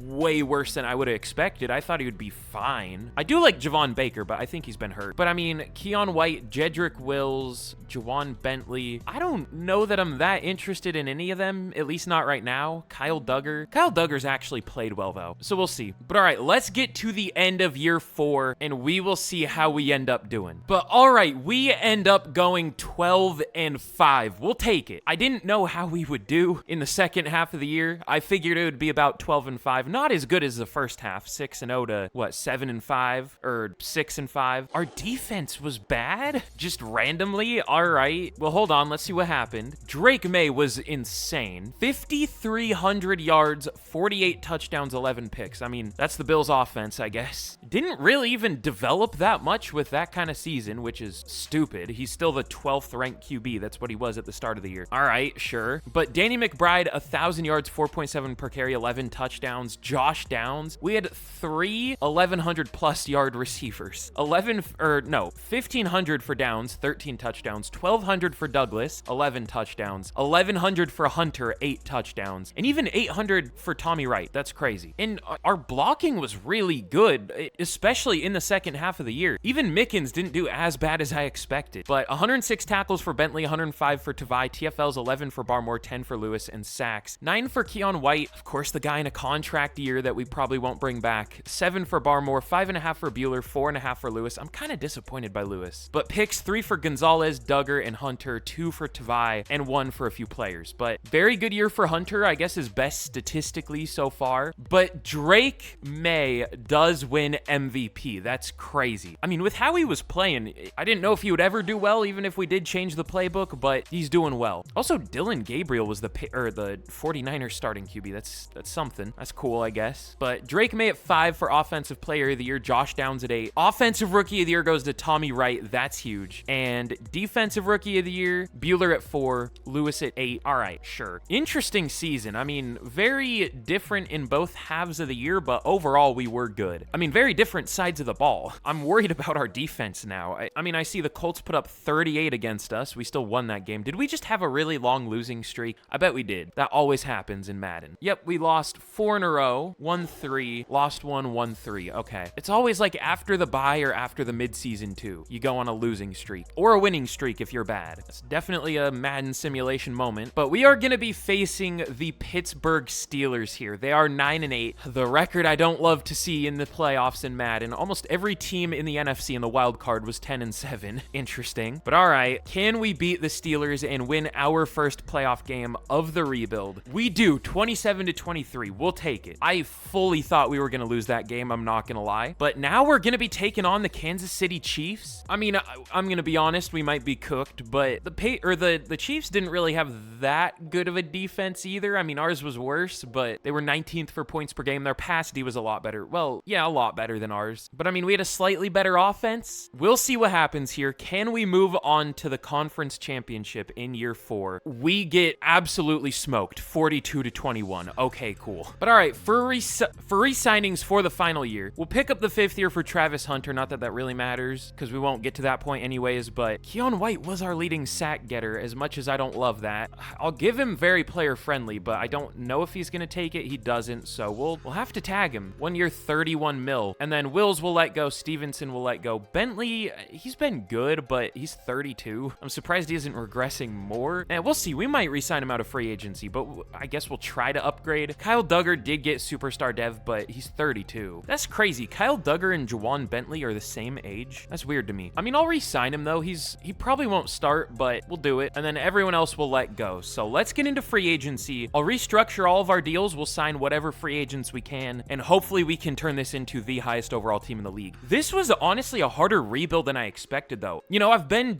way worse than I would have expected. I thought he would be fine. I do like Javon Baker, but I think he's been hurt. But I mean, Keon White, Jedrick Wills, Jawan Bentley, I don't know that I'm that interested in any of them, at least not right now. Kyle Duggar. Kyle Duggar's actually played well, though, so we'll see. But all right, let's get to the end of year 4, and we will see how we end up doing. But all right, we end up going 12-5. We'll take it. I didn't know how we would do in the second half of the year. I figured it would be about 12-5. Not as good as the first half, 6-0 to what, 7-5 or 6-5. Our defense was bad, just randomly. All right, well, hold on, let's see what happened. Drake May was insane. 5,300 yards, 48 touchdowns, 11 picks. I mean, that's the Bills' offense, I guess. Didn't really even develop that much with that kind of season, which is stupid. He's still the 12th ranked QB. That's what he was at the start of the year. All right, sure. But Danny McBride, 1,000 yards, 4.7 per carry, 11 touchdowns. Josh Downs, we had 3 1,100 plus yard receivers. 1,500 for Downs, 13 touchdowns. 1,200 for Douglas, 11 touchdowns. 1,100 for Hunter, 8 touchdowns. And even 800 for Tommy Wright. That's crazy. And our blocking was really good, especially in the second half of the year. Even Mickens didn't do as bad as I expected. But 106 tackles for Bentley, 105 for Tavai, TFLs 11 for Barmore, 10 for Lewis, and sacks. 9 for Keon White, of course, the guy in a contract year that we probably won't bring back. 7 for Barmore, 5.5 for Bueller, 4.5 for Lewis. I'm kind of disappointed by Lewis. But picks 3 for Gonzalez, Duggar, and Hunter, 2 for Tavai, and 1 for a few players. But very good year for Hunter, I guess his best statistically so far. But Drake May does win MVP. That's crazy. I mean, with how he was playing, I didn't know if he would ever do well, even if we did change the playbook, but he's doing well. Also, Dylan Gabriel was the 49ers starting QB. That's something. That's cool, I guess. But Drake May at 5 for Offensive Player of the Year. Josh Downs at 8. Offensive Rookie of the Year goes to Tommy Wright. That's huge. And Defensive Rookie of the Year, Bueller at 4. Lewis at 8. All right, sure. Interesting season. I mean, very different in both halves of the year, but overall, we were good. I mean, very different sides of the ball. I'm worried about our defense now. I mean, I see the Colts put up 38 against us. We still won that game. Did we just have a really long losing streak? I bet we did. That always happens in Madden. Yep, we lost 4 in a row. 1-3. Lost 1, 1-3. Okay. It's always like after the bye or after the midseason too. You go on a losing streak. Or a winning streak if you're bad. It's definitely a Madden simulation moment. But we are going to be facing the Pittsburgh Steelers here. They are 9-8. The record I don't love to see in the playoffs in Madden. Almost every team in the NFC in the wild card was 10-7. Interesting. But all right. Can we beat the Steelers and win our first playoff game of the rebuild? We do. 27-23. We'll take it. I fully thought we were going to lose that game. I'm not going to lie. But now we're going to be taking on the Kansas City Chiefs. I mean, I'm going to be honest. We might be cooked, but the Chiefs didn't really have that good of a defense either. I mean, ours was worse, but they were 19th for points per game. Their pass D was a lot better. Well, yeah, a lot better than ours. But I mean, we had a slightly better offense. We'll see what happens here. Can we move on to the conference championship in year 4? We get absolutely smoked, 42-21. Okay, cool. But all right, for re-signings for the final year, we'll pick up the 5th year for Travis Hunter. Not that that really matters, because we won't get to that point anyways, but Keon White was our leading sack getter, as much as I don't love that. I'll give him very player-friendly, but I don't know if he's going to take it. He doesn't, so we'll have to tag him. 1 year, 31 mil. And then Wills will let go. Stevenson will let go. Bentley, he's been good, but he's 32. I'm surprised he isn't regressing more. And we'll see. We might re-sign him out of free agency, but I guess we'll try to upgrade. Kyle Duggar did get superstar dev, but he's 32. That's crazy. Kyle Duggar and Jawan Bentley are the same age. That's weird to me. I mean, I'll re-sign him though. He probably won't start, but we'll do it. And then everyone else will let go. So let's get into free agency. I'll restructure all of our deals. We'll sign whatever free agents we can, and hopefully we can turn this into the highest overall team in the league. This was honestly a harder rebuild than I expected, though. You know, I've been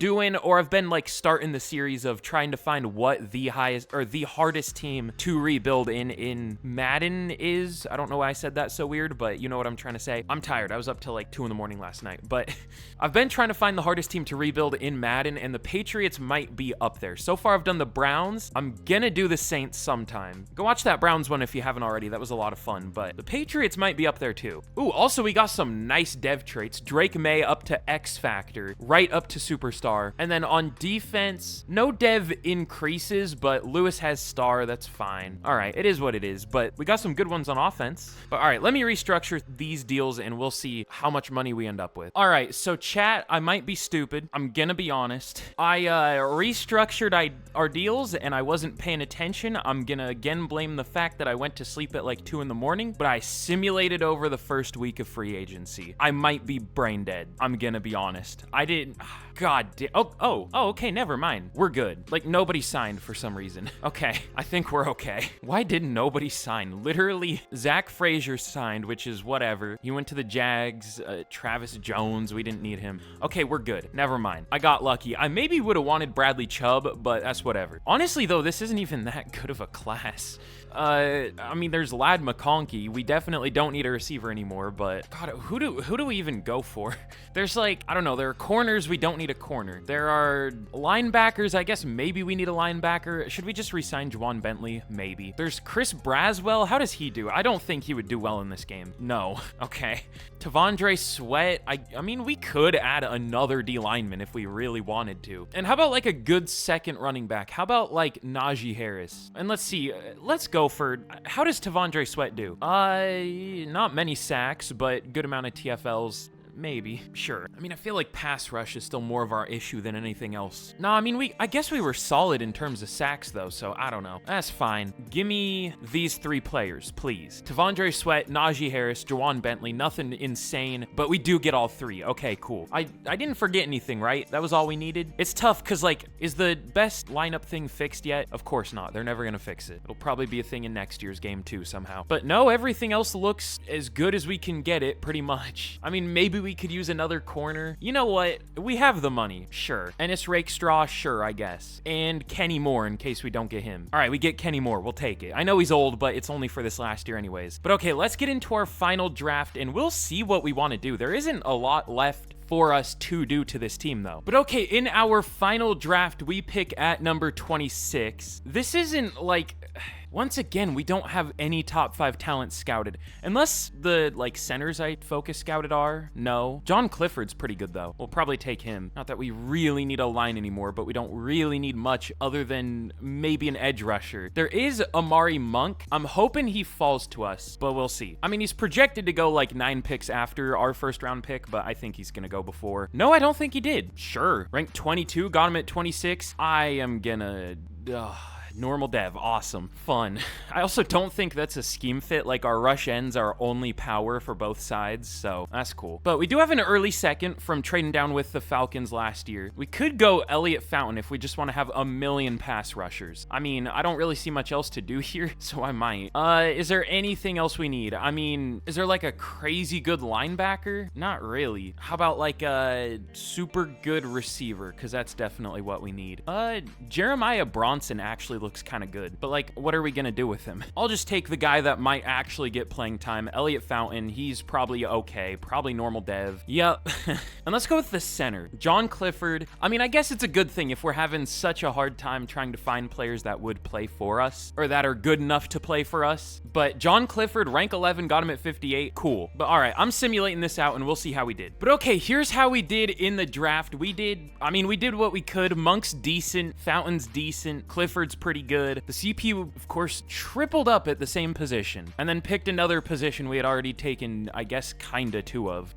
like starting the series of trying to find what the highest or the hardest team to rebuild in Madden is. I don't know why I said that so weird, but you know what I'm trying to say. I'm tired. I was up till like 2 in the morning last night, but I've been trying to find the hardest team to rebuild in Madden, and the Patriots might be up there. So far, I've done the Browns. I'm gonna do the Saints sometime. Go watch that Browns one if you haven't already. That was a lot of fun, but the Patriots might be up there too. Ooh, also we got some nice dev traits. Drake May up to X Factor, right up to Superstar. And then on defense, no dev increases, but Lewis has star. That's fine. All right, it is what it is, but we got some good ones on offense. But all right, let me restructure these deals and we'll see how much money we end up with. All right, so chat, I might be stupid. I'm gonna be honest. I restructured our deals and I wasn't paying attention. I'm gonna again blame the fact that I went to sleep at like 2 in the morning, but I simulated over the first week of free agency. I might be brain dead. I'm gonna be honest. I didn't. God damn. Oh, okay, never mind. We're good. Like, nobody signed for some reason. Okay, I think we're okay. Why didn't nobody sign? Literally, Zach Frazier signed, which is whatever. He went to the Jags. Travis Jones, we didn't need him. Okay, we're good. Never mind. I got lucky. I maybe would have wanted Bradley Chubb, but that's whatever. Honestly, though, this isn't even that good of a class. I mean, there's Lad McConkey. We definitely don't need a receiver anymore, but God, who do we even go for? There's like, I don't know, there are corners, we don't need a corner. There are linebackers, I guess maybe we need a linebacker. Should we just re-sign Juwan Bentley? Maybe. There's Chris Braswell. How does he do? I don't think he would do well in this game. No. Okay. Tavondre Sweat. I mean, we could add another D lineman if we really wanted to. And how about like a good second running back? How about like Najee Harris? And let's see, let's go for, how does Tavondre Sweat do? Not many sacks, but good amount of TFLs. Maybe. Sure. I mean, I feel like pass rush is still more of our issue than anything else. No, I mean, I guess we were solid in terms of sacks, though, so I don't know. That's fine. Give me these 3 players, please. Tavondre Sweat, Najee Harris, Juwan Bentley, nothing insane, but we do get all 3. Okay, cool. I didn't forget anything, right? That was all we needed? It's tough, because, like, is the best lineup thing fixed yet? Of course not. They're never gonna fix it. It'll probably be a thing in next year's game, too, somehow. But no, everything else looks as good as we can get it, pretty much. I mean, maybe we could use another corner. You know what? We have the money. Sure. Ennis Rakestraw, sure, I guess. And Kenny Moore in case we don't get him. All right, we get Kenny Moore. We'll take it. I know he's old, but it's only for this last year anyways. But okay, let's get into our final draft and we'll see what we want to do. There isn't a lot left for us to do to this team though. But okay, in our final draft, we pick at number 26. This isn't like, once again, we don't have any top 5 talents scouted. Unless the like centers I focus scouted are. No. John Clifford's pretty good though. We'll probably take him. Not that we really need a line anymore, but we don't really need much other than maybe an edge rusher. There is Amari Monk. I'm hoping he falls to us, but we'll see. I mean, he's projected to go like 9 picks after our first round pick, but I think he's gonna go before. No, I don't think he did. Sure. Ranked 22, got him at 26. I am gonna... Normal dev, awesome, fun. I also don't think that's a scheme fit, like our rush ends are only power for both sides, so that's cool. But we do have an early second from trading down with the Falcons last year. We could go Elliott Fountain if we just want to have a million pass rushers. I mean, I don't really see much else to do here, so I might. Is there anything else we need? I mean, is there like a crazy good linebacker? Not really. How about like a super good receiver? Because that's definitely what we need. Jeremiah Bronson actually looks kind of good, but like, what are we gonna do with him? I'll just take the guy that might actually get playing time. Elliott Fountain, he's probably okay, probably normal dev. Yep. And let's go with the center, John Clifford. I mean, I guess it's a good thing if we're having such a hard time trying to find players that would play for us or that are good enough to play for us. But John Clifford, rank 11, got him at 58. Cool. But all right, I'm simulating this out and we'll see how we did. But okay, here's how we did in the draft. We did what we could. Monk's decent, Fountain's decent, Clifford's pretty good. The CPU, of course, tripled up at the same position and then picked another position we had already taken, I guess, kinda 2 of.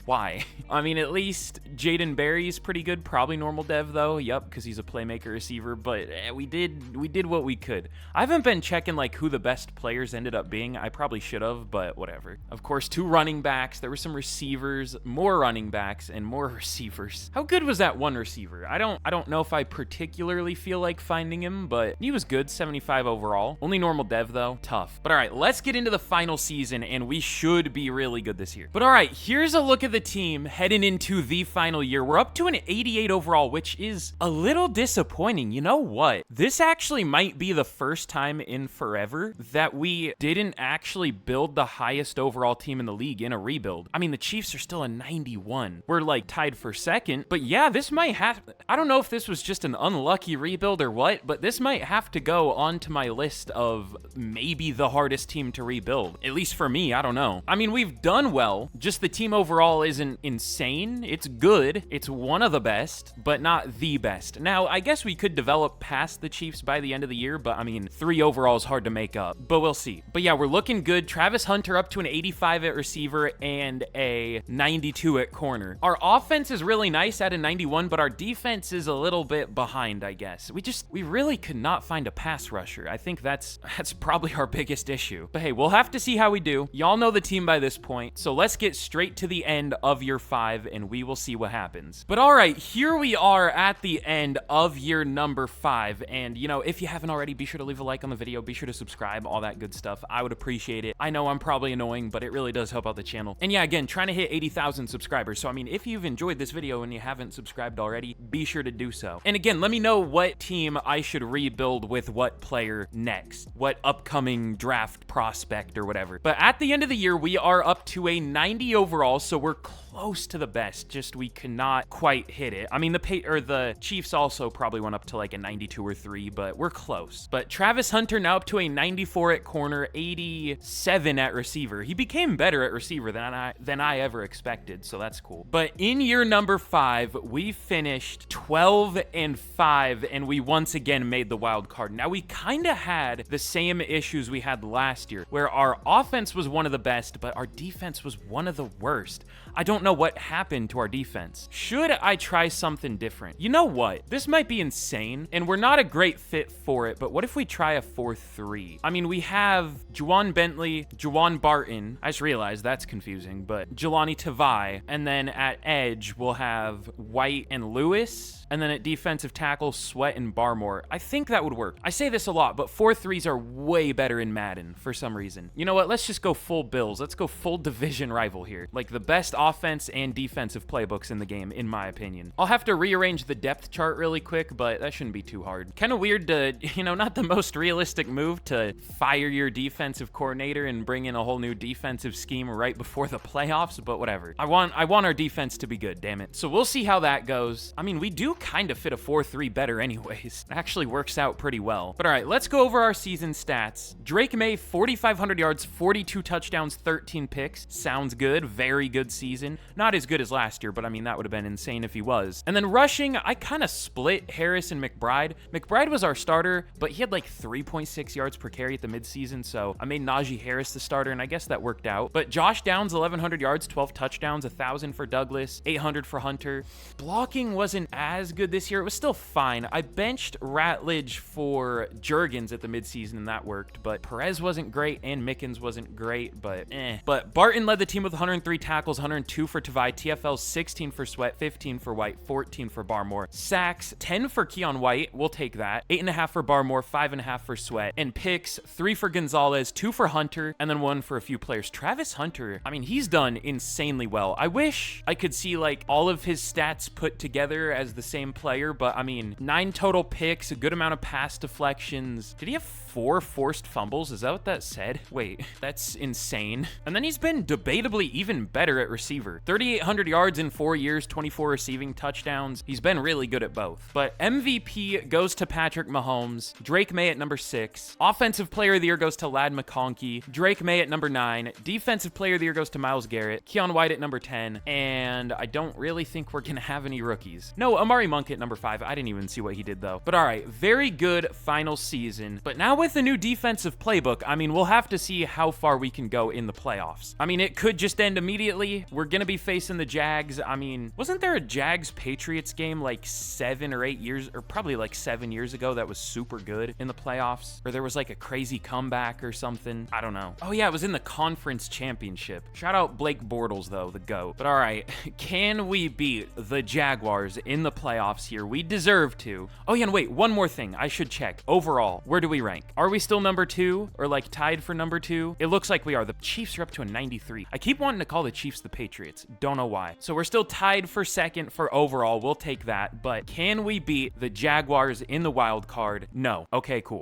Why? I mean, at least Jaden Berry's pretty good, probably normal dev though. Yep, because he's a playmaker receiver, but we did what we could. I haven't been checking like who the best players ended up being. I probably should have, but whatever. Of course, 2 running backs. There were some receivers, more running backs, and more receivers. How good was that one receiver? I don't know if I particularly feel like finding him, but he was good, 75 overall. Only normal dev though, tough. But all right, let's get into the final season, and we should be really good this year. But all right, here's a look at the team heading into the final year. We're up to an 88 overall, which is a little disappointing. You know what? This actually might be the first time in forever that we didn't actually build the highest overall team in the league in a rebuild. I mean, the Chiefs are still a 91. We're like tied for second, but yeah, this might have, I don't know if this was just an unlucky rebuild or what, but this might have to go onto my list of maybe the hardest team to rebuild. At least for me, I don't know. I mean, we've done well, just the team overall isn't insane. It's good. It's one of the best, but not the best. Now, I guess we could develop past the Chiefs by the end of the year, but I mean, 3 overall is hard to make up, but we'll see. But yeah, we're looking good. Travis Hunter up to an 85 at receiver and a 92 at corner. Our offense is really nice at a 91, but our defense is a little bit behind, I guess. We really could not find a pass rusher. I think that's probably our biggest issue. But hey, we'll have to see how we do. Y'all know the team by this point, so let's get straight to the end of year 5 and we will see what happens. But all right, here we are at the end of year number 5, and you know, if you haven't already, be sure to leave a like on the video, be sure to subscribe, all that good stuff. I would appreciate it. I know I'm probably annoying, but it really does help out the channel. And yeah, again, trying to hit 80,000 subscribers. So I mean, if you've enjoyed this video and you haven't subscribed already, be sure to do so. And again, let me know what team I should rebuild with what player next, what upcoming draft prospect or whatever. But at the end of the year, we are up to a 90 overall, so we're close to the best, just we cannot quite hit it. I mean, the Chiefs also probably went up to like a 92 or 3, but we're close. But Travis Hunter now up to a 94 at corner, 87 at receiver. He became better at receiver than I ever expected, so that's cool. But in year number 5, we finished 12-5, and we once again made the wild card. Now, we kind of had the same issues we had last year, where our offense was one of the best, but our defense was one of the worst. I don't know what happened to our defense. Should I try something different? You know what? This might be insane, and we're not a great fit for it, but what if we try a 4-3? I mean, we have Juwan Bentley, Juwan Barton. I just realized that's confusing, but Jelani Tavai, and then at edge, we'll have White and Lewis. And then at defensive tackle, Sweat and Barmore. I think that would work. I say this a lot, but 4-3s are way better in Madden for some reason. You know what? Let's just go full Bills. Let's go full division rival here. Like the best offense and defensive playbooks in the game, in my opinion. I'll have to rearrange the depth chart really quick, but that shouldn't be too hard. Kind of weird to, you know, not the most realistic move to fire your defensive coordinator and bring in a whole new defensive scheme right before the playoffs, but whatever. I want our defense to be good, damn it. So we'll see how that goes. I mean, we do kind of fit a 4-3 better anyways. It actually works out pretty well. But all right, let's go over our season stats. Drake May, 4,500 yards, 42 touchdowns, 13 picks. Sounds good. Very good season. Not as good as last year, but I mean, that would have been insane if he was. And then rushing, I kind of split Harris and McBride. McBride was our starter, but he had like 3.6 yards per carry at the midseason, so I made Najee Harris the starter, and I guess that worked out. But Josh Downs, 1,100 yards, 12 touchdowns, 1,000 for Douglas, 800 for Hunter. Blocking wasn't as good this year. It was still fine. I benched Ratledge for Juergens at the midseason, and that worked, but Perez wasn't great, and Mickens wasn't great, but eh. But Barton led the team with 103 tackles, 102 for Tavai, TFL 16 for Sweat, 15 for White, 14 for Barmore. Sacks, 10 for Keon White, we'll take that, 8.5 for Barmore, 5.5 for Sweat, and picks, 3 for Gonzalez, 2 for Hunter, and then 1 for a few players. Travis Hunter, I mean, he's done insanely well. I wish I could see like all of his stats put together as the same player, but I mean, 9 total picks, a good amount of pass deflections. Did he have 4 forced fumbles? Is that what that said? Wait, that's insane. And then he's been debatably even better at receiver. 3,800 yards in 4 years, 24 receiving touchdowns. He's been really good at both. But MVP goes to Patrick Mahomes. Drake May at number 6. Offensive Player of the Year goes to Ladd McConkey. Drake May at number 9. Defensive Player of the Year goes to Myles Garrett. Keon White at number 10. And I don't really think we're gonna have any rookies. No, Amari Monk at number 5. I didn't even see what he did though. But all right, very good final season. But now with the new defensive playbook, I mean, we'll have to see how far we can go in the playoffs. I mean, it could just end immediately. We're gonna be facing the Jags. I mean, wasn't there a Jags-Patriots game like 7 or 8 years, or probably like 7 years ago that was super good in the playoffs? Or there was like a crazy comeback or something? I don't know. Oh yeah, it was in the conference championship. Shout out Blake Bortles though, the GOAT. But all right, can we beat the Jaguars in the playoffs playoffs here. We deserve to. Oh yeah, and wait, one more thing I should check. Overall, where do we rank? Are we still number 2 or like tied for number 2? It looks like we are. The Chiefs are up to a 93. I keep wanting to call the Chiefs the Patriots. Don't know why. So we're still tied for second for overall. We'll take that. But can we beat the Jaguars in the wild card? No. Okay, cool.